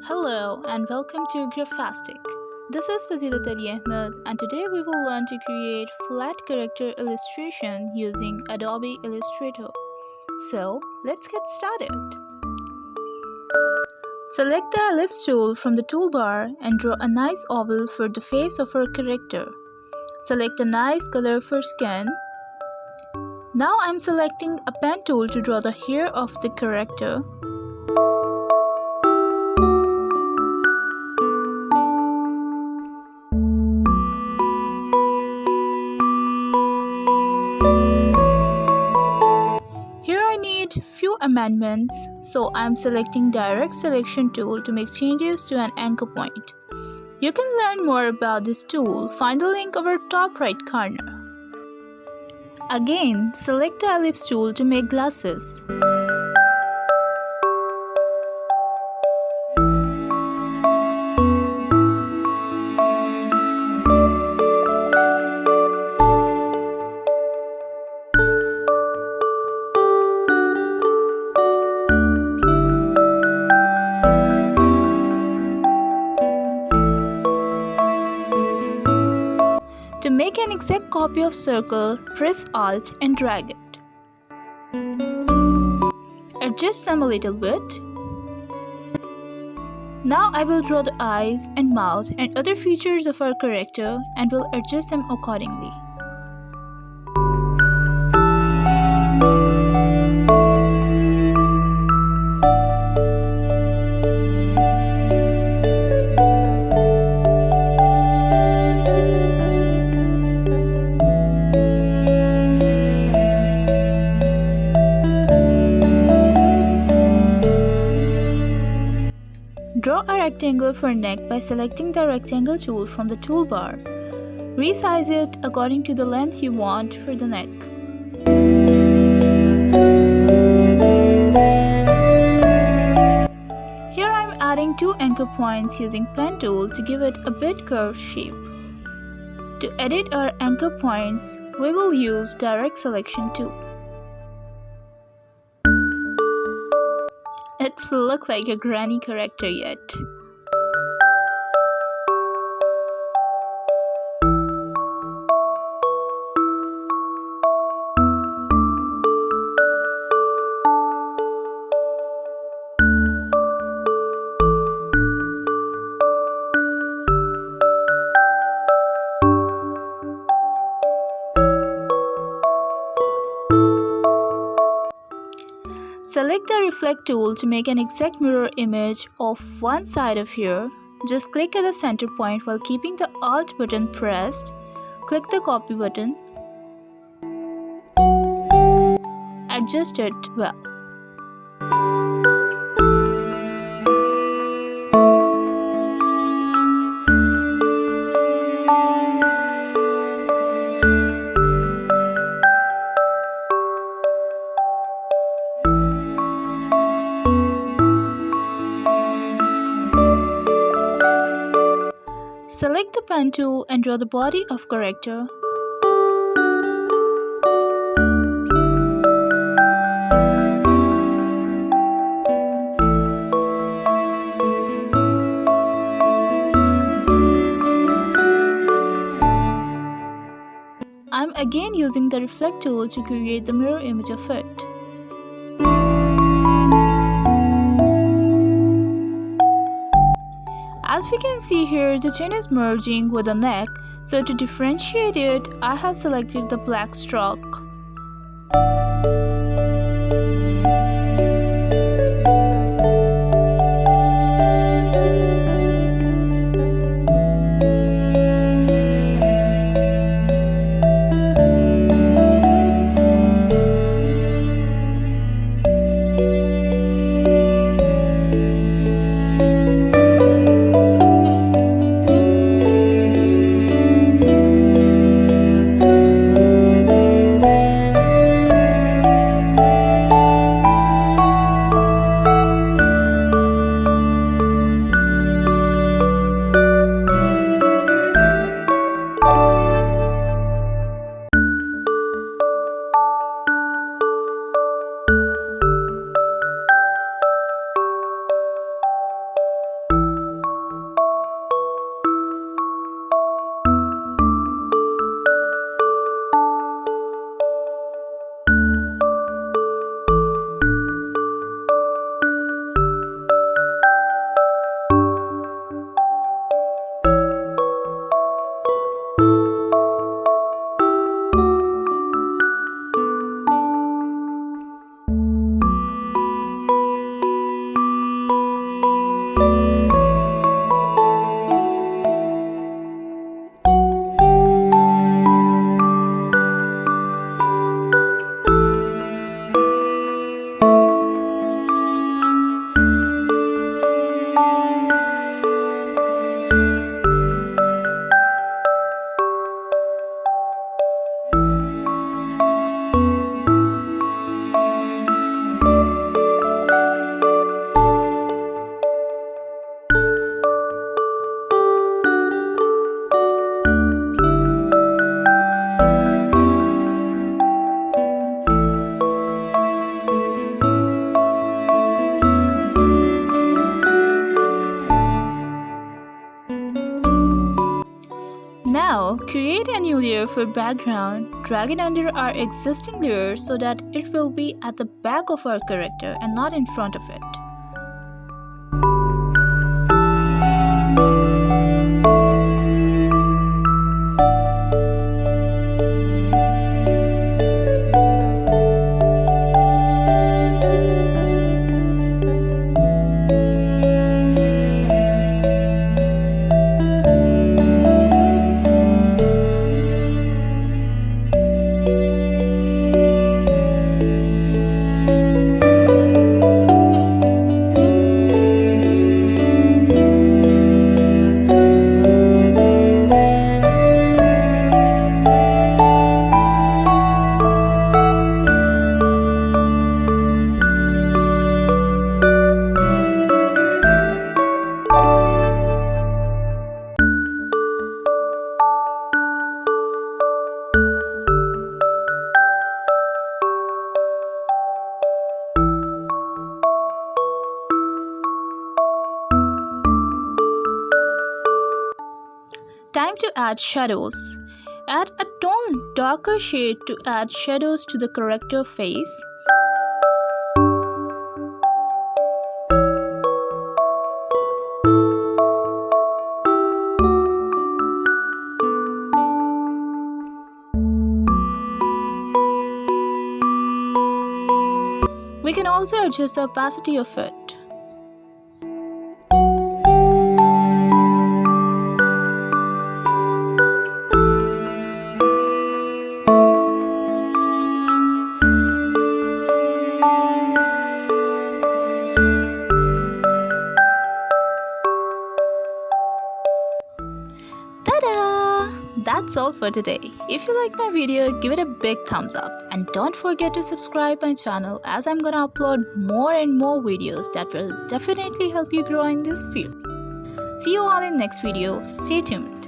Hello and welcome to Graphastic. This is Fazilat Ali Ahmed and today we will learn to create flat character illustration using Adobe Illustrator. So let's get started. Select the ellipse tool from the toolbar and draw a nice oval for the face of our character. Select a nice color for skin. Now I'm selecting a pen tool to draw the hair of the character. Few amendments, so I'm selecting direct selection tool to make changes to an anchor point. You can learn more about this tool, find the link over top right corner. Again, select the ellipse tool to make glasses. To make an exact copy of circle, press Alt and drag it. Adjust them a little bit. Now I will draw the eyes and mouth and other features of our character and will adjust them accordingly. Draw a rectangle for neck by selecting the rectangle tool from the toolbar. Resize it according to the length you want for the neck. Here I'm adding two anchor points using pen tool to give it a bit curved shape. To edit our anchor points, we will use direct selection tool. It's look like a granny character yet. Select the reflect tool to make an exact mirror image of one side of here. Just click at the center point while keeping the Alt button pressed. Click the copy button. Adjust it well. Select the pen tool and draw the body of character. I'm again using the reflect tool to create the mirror image of it. As we can see here, the chin is merging with the neck, so to differentiate it, I have selected the black stroke. create a new layer for background, drag it under our existing layer so that it will be at the back of our character and not in front of it. Time to add shadows. Add a tone darker shade to add shadows to the character face. We can also adjust the opacity of it. Ta-da! That's all for today. If you like my video, give it a big thumbs up and don't forget to subscribe my channel as I'm gonna upload more and more videos that will definitely help you grow in this field. See you all in next video. Stay tuned.